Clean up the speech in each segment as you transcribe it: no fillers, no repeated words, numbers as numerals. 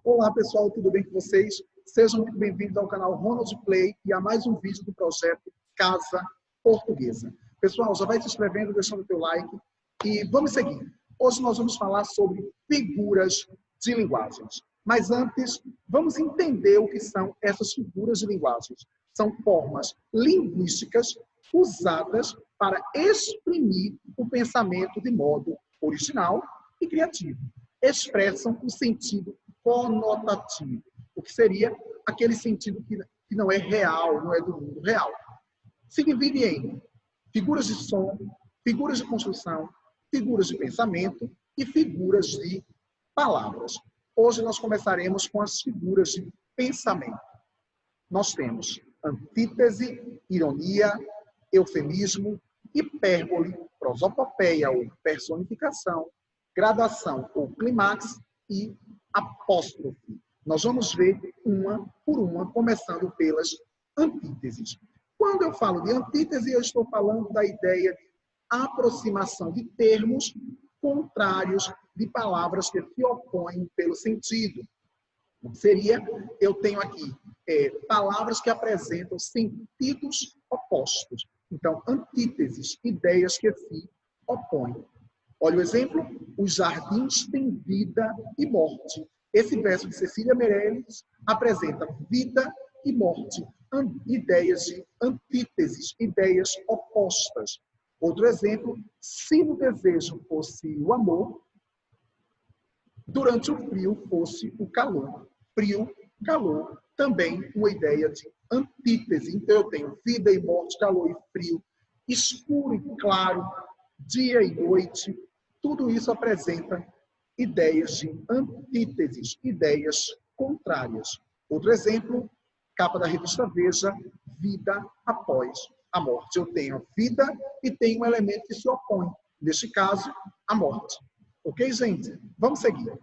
Olá pessoal, tudo bem com vocês? Sejam muito bem-vindos ao canal Ronald Play e a mais um vídeo do projeto Casa Portuguesa. Pessoal, já vai se inscrevendo, deixando o teu like e vamos seguir. Hoje nós vamos falar sobre figuras de linguagens. Mas antes, vamos entender o que são essas figuras de linguagens. São formas linguísticas usadas para exprimir o pensamento de modo original e criativo. Expressam o sentido conotativo, o que seria aquele sentido que não é real, não é do mundo real. Se divide em figuras de som, figuras de construção, figuras de pensamento e figuras de palavras. Hoje nós começaremos com as figuras de pensamento. Nós temos antítese, ironia, eufemismo, hipérbole, prosopopeia ou personificação, gradação ou clímax e apóstrofe. Nós vamos ver uma por uma, começando pelas antíteses. Quando eu falo de antítese, eu estou falando da ideia de aproximação de termos contrários de palavras que se opõem pelo sentido. Seria, eu tenho aqui palavras que apresentam sentidos opostos. Então, antíteses, ideias que se opõem. Olha o exemplo, os jardins têm vida e morte. Esse verso de Cecília Meirelles apresenta vida e morte, ideias de antíteses, ideias opostas. Outro exemplo, se o desejo fosse o amor, durante o frio fosse o calor. Frio, calor, também uma ideia de antítese. Então, eu tenho vida e morte, calor e frio, escuro e claro, dia e noite. Tudo isso apresenta ideias de antíteses, ideias contrárias. Outro exemplo, capa da revista Veja, vida após a morte. Eu tenho vida e tenho um elemento que se opõe. Neste caso, a morte. Ok, gente? Vamos seguir.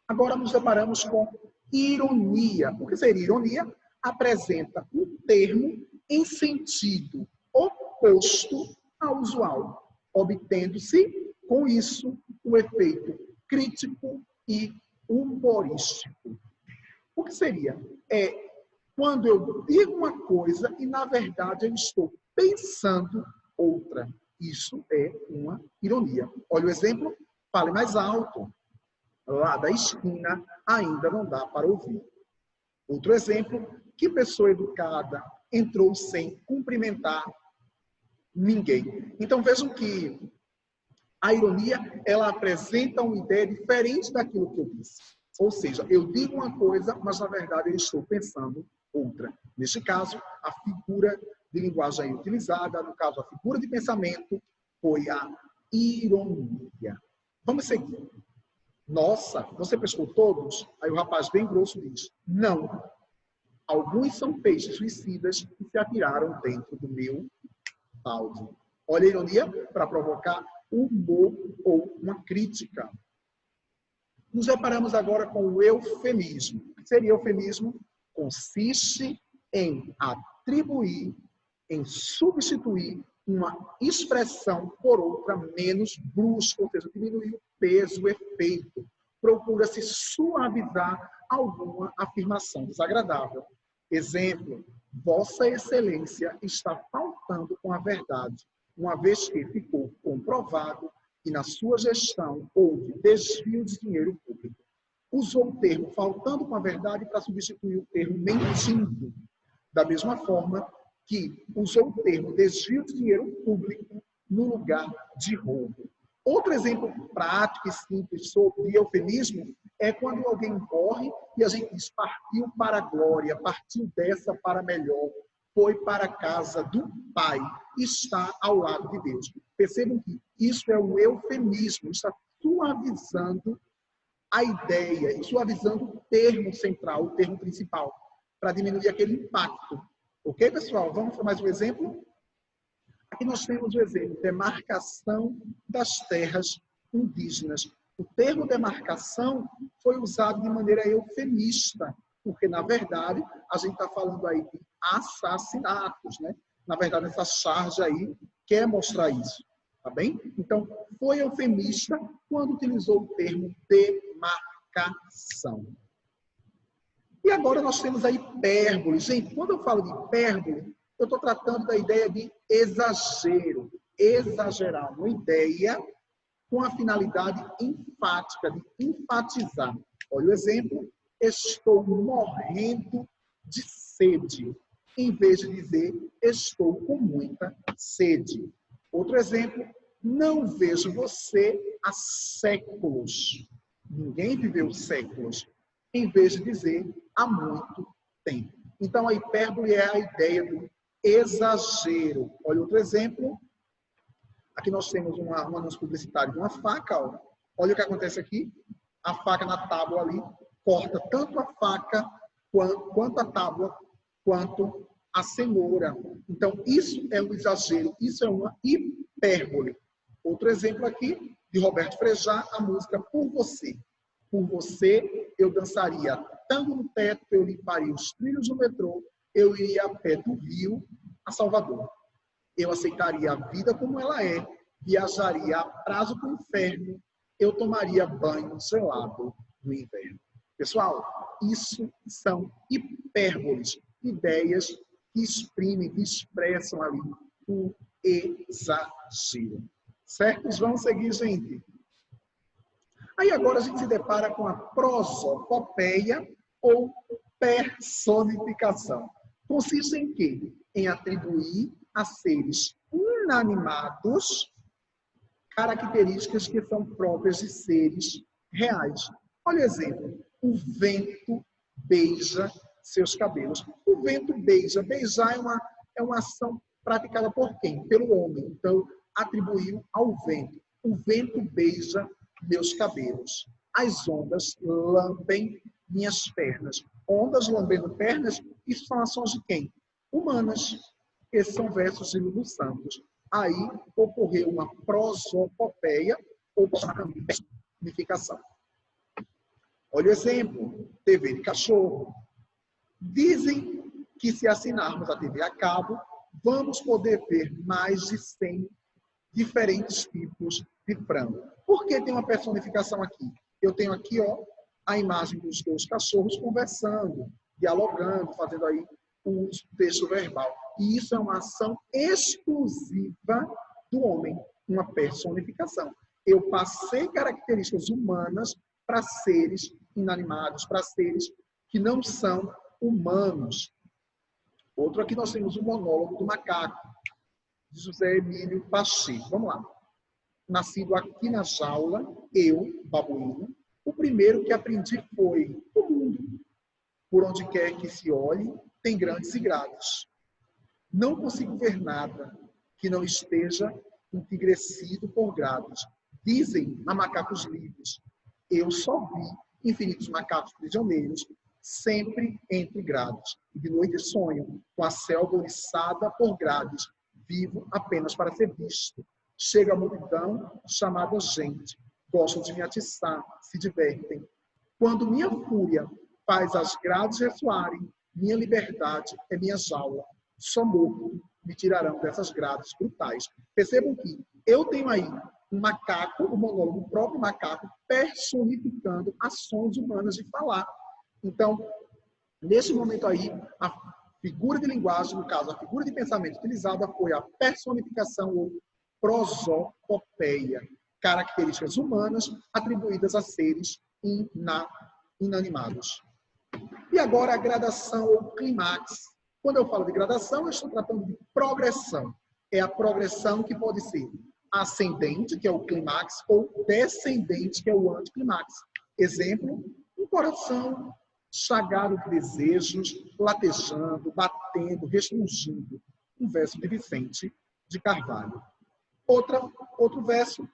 Agora nos deparamos com ironia. O que seria ironia? Apresenta um termo em sentido oposto ao usual, obtendo-se, com isso, o efeito crítico e humorístico. O que seria? Quando eu digo uma coisa e, na verdade, eu estou pensando outra. Isso é uma ironia. Olha o exemplo. Fale mais alto. Lá da esquina ainda não dá para ouvir. Outro exemplo. Que pessoa educada entrou sem cumprimentar ninguém. Então, vejam que a ironia, ela apresenta uma ideia diferente daquilo que eu disse. Ou seja, eu digo uma coisa, mas na verdade eu estou pensando outra. Neste caso, a figura de linguagem utilizada, no caso, a figura de pensamento, foi a ironia. Vamos seguir. Nossa, você pescou todos? Aí o rapaz bem grosso diz, não. Alguns são peixes suicidas que se atiraram dentro do meu balde. Olha a ironia para provocar humor ou uma crítica. Nos deparamos agora com o eufemismo. O que seria eufemismo? Consiste em atribuir, em substituir uma expressão por outra menos brusca, ou seja, diminuir o peso, o efeito. Procura-se suavizar alguma afirmação desagradável. Exemplo, Vossa Excelência está faltando com a verdade, uma vez que ficou comprovado que na sua gestão houve desvio de dinheiro público. Usou o termo faltando com a verdade para substituir o termo mentindo. Da mesma forma que usou o termo desvio de dinheiro público no lugar de roubo. Outro exemplo prático e simples sobre eufemismo é quando alguém morre e a gente diz partiu para a glória, partiu dessa para melhor, foi para a casa do Pai, está ao lado de Deus. Percebam que isso é um eufemismo, está suavizando a ideia e suavizando o termo central, o termo principal, para diminuir aquele impacto. Ok, pessoal? Vamos para mais um exemplo? Aqui nós temos o exemplo, demarcação das terras indígenas. O termo demarcação foi usado de maneira eufemista, porque, na verdade, a gente está falando aí de assassinatos, né? Na verdade, essa charge aí quer mostrar isso, tá bem? Então, foi eufemista quando utilizou o termo demarcação. E agora nós temos a hipérbole. Gente, quando eu falo de hipérbole, eu estou tratando da ideia de exagero, exagerar uma ideia com a finalidade enfática, de enfatizar. Olha o exemplo, estou morrendo de sede, em vez de dizer estou com muita sede. Outro exemplo, não vejo você há séculos. Ninguém viveu séculos, em vez de dizer há muito tempo. Então, a hipérbole é a ideia do exagero. Olha outro exemplo. Aqui nós temos um anúncio publicitário de uma faca. Ó. Olha o que acontece aqui. A faca na tábua ali corta tanto a faca quanto a tábua, quanto a cenoura. Então, isso é um exagero, isso é uma hipérbole. Outro exemplo aqui, de Roberto Frejá, a música Por Você. Por você, eu dançaria tango no teto, eu limparia os trilhos do metrô, eu iria a pé do Rio a Salvador. Eu aceitaria a vida como ela é, viajaria a prazo para o inferno, eu tomaria banho gelado no inverno. Pessoal, isso são hipérboles, ideias que exprimem, que expressam ali o exagero. Certo? Vamos seguir, gente. Aí agora a gente se depara com a prosopopeia ou personificação. Consiste em quê? Em atribuir a seres inanimados características que são próprias de seres reais. Olha o exemplo. O vento beija seus cabelos. O vento beija. Beijar é uma ação praticada por quem? Pelo homem. Então, atribuiu ao vento. O vento beija meus cabelos. As ondas lambem minhas pernas. Ondas lambendo pernas, isso são ações de quem? Humanas. Esses são versos de Lulu Santos. Aí ocorreu uma prosopopeia ou personificação. Olha o exemplo, TV de cachorro. Dizem que se assinarmos a TV a cabo, vamos poder ver mais de 100 diferentes tipos de frango. Por que tem uma personificação aqui? Eu tenho aqui, ó, a imagem dos dois cachorros conversando, dialogando, fazendo aí um texto verbal. E isso é uma ação exclusiva do homem, uma personificação. Eu passei características humanas para seres inanimados, para seres que não são humanos. Outro aqui nós temos o monólogo do macaco, de José Emílio Pacheco. Vamos lá. Nascido aqui na jaula, eu, babuíno, o primeiro que aprendi foi o mundo. Por onde quer que se olhe, tem grandes e grades. Não consigo ver nada que não esteja entegrecido por grades. Dizem a macacos livres. Eu só vi infinitos macacos prisioneiros, sempre entre grades. E de noite sonho, com a selva oriçada por grades, vivo apenas para ser visto. Chega a multidão chamada gente. Gostam de me atiçar, se divertem. Quando minha fúria faz as grades ressoarem, minha liberdade é minha jaula. Só morto me tirarão dessas grades brutais. Percebam que eu tenho aí um macaco, o monólogo, o próprio macaco, personificando ações humanas de falar. Então, nesse momento aí, a figura de linguagem, no caso, a figura de pensamento utilizada foi a personificação ou prosopopeia, características humanas atribuídas a seres inanimados. E agora a gradação ou clímax. Quando eu falo de gradação, eu estou tratando de progressão. É a progressão que pode ser ascendente, que é o clímax, ou descendente, que é o anticlímax. Exemplo, um coração chagado de desejos, latejando, batendo, restringindo. Um verso de Vicente de Carvalho. Outro verso,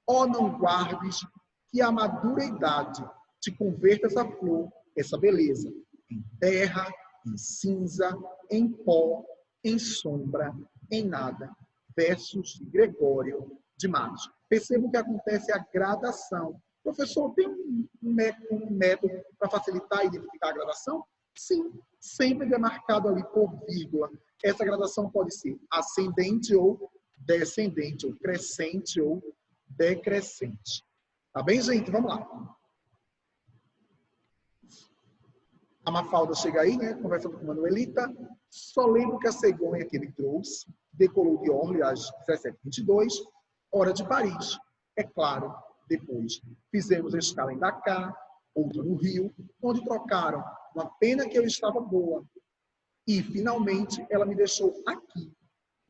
ó não guardes que a madura idade te converta essa flor, essa beleza, em terra, em cinza, em pó, em sombra, em nada. Versos de Gregório de Matos. Percebam que acontece a gradação. Professor, tem um método para facilitar e identificar a gradação? Sim, sempre demarcado ali por vírgula. Essa gradação pode ser ascendente ou descendente, ou crescente ou decrescente. Tá bem, gente? Vamos lá. A Mafalda chega aí, né, conversando com a Manuelita. Só lembro que a cegonha que ele trouxe decolou de Orly às 17h22, hora de Paris. É claro, depois fizemos a escala em Dakar, outra no Rio, onde trocaram uma pena que eu estava boa. E, finalmente, ela me deixou aqui.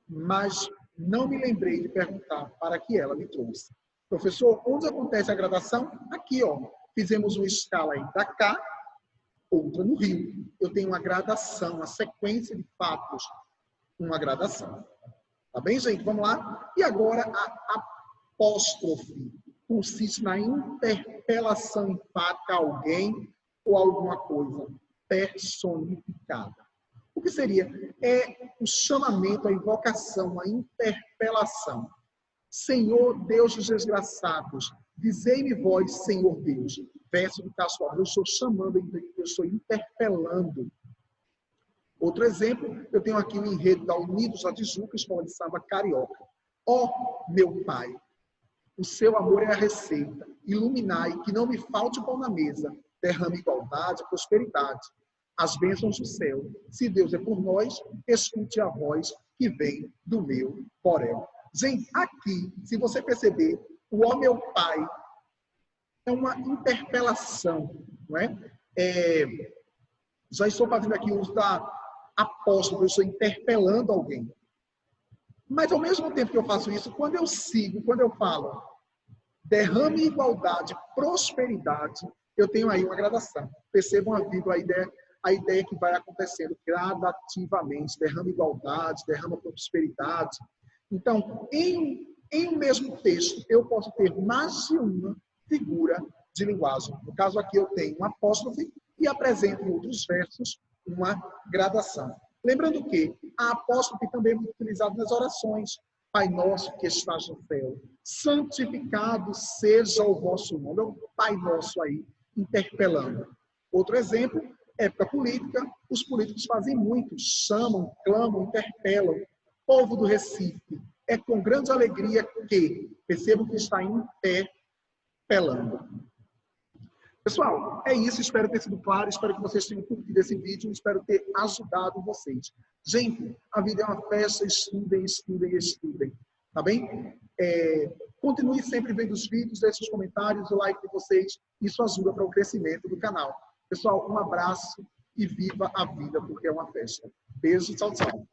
Mas não me lembrei de perguntar para que ela me trouxe. Professor, onde acontece a gradação? Aqui, ó. Fizemos uma escala em Dakar, outra no Rio. Eu tenho uma gradação, uma sequência de fatos, uma gradação. Tá bem, gente? Vamos lá? E agora a apóstrofe consiste na interpelação enfática a alguém ou alguma coisa personificada. O que seria? É o chamamento, a invocação, a interpelação. Senhor Deus dos desgraçados, dizei-me vós, Senhor Deus. Verso do Castro, eu estou chamando, eu estou interpelando. Outro exemplo, eu tenho aqui o enredo da Unidos da Tijuca, escola de samba carioca. Ó, meu Pai, o seu amor é a receita. Iluminai, que não me falte pão na mesa. Derrame igualdade, prosperidade. As bênçãos do céu. Se Deus é por nós, escute a voz que vem do meu porém. Gente, aqui, se você perceber, o ó meu Pai é uma interpelação, não é? Já estou fazendo aqui uso da apóstolo, eu estou interpelando alguém. Mas, ao mesmo tempo que eu faço isso, quando eu sigo, quando eu falo derrame igualdade, prosperidade, eu tenho aí uma gradação. Percebam a ideia que vai acontecendo gradativamente. Derrama igualdade, derrama prosperidade. Então, em um mesmo texto, eu posso ter mais de uma figura de linguagem. No caso aqui, eu tenho um apóstrofe e apresento em outros versos uma gradação. Lembrando que a apóstrofe também é muito utilizada nas orações. Pai nosso que estás no céu, santificado seja o vosso nome. É o Pai nosso aí, interpelando. Outro exemplo, época política, os políticos fazem muito, chamam, clamam, interpelam. Povo do Recife, é com grande alegria que percebam que está interpelando. Pessoal, é isso. Espero ter sido claro. Espero que vocês tenham curtido esse vídeo. Espero ter ajudado vocês. Gente, a vida é uma festa. Estudem, estudem, estudem. Tá bem? Continue sempre vendo os vídeos, deixe os comentários, o like de vocês. Isso ajuda para o crescimento do canal. Pessoal, um abraço e viva a vida, porque é uma festa. Beijo, tchau, tchau.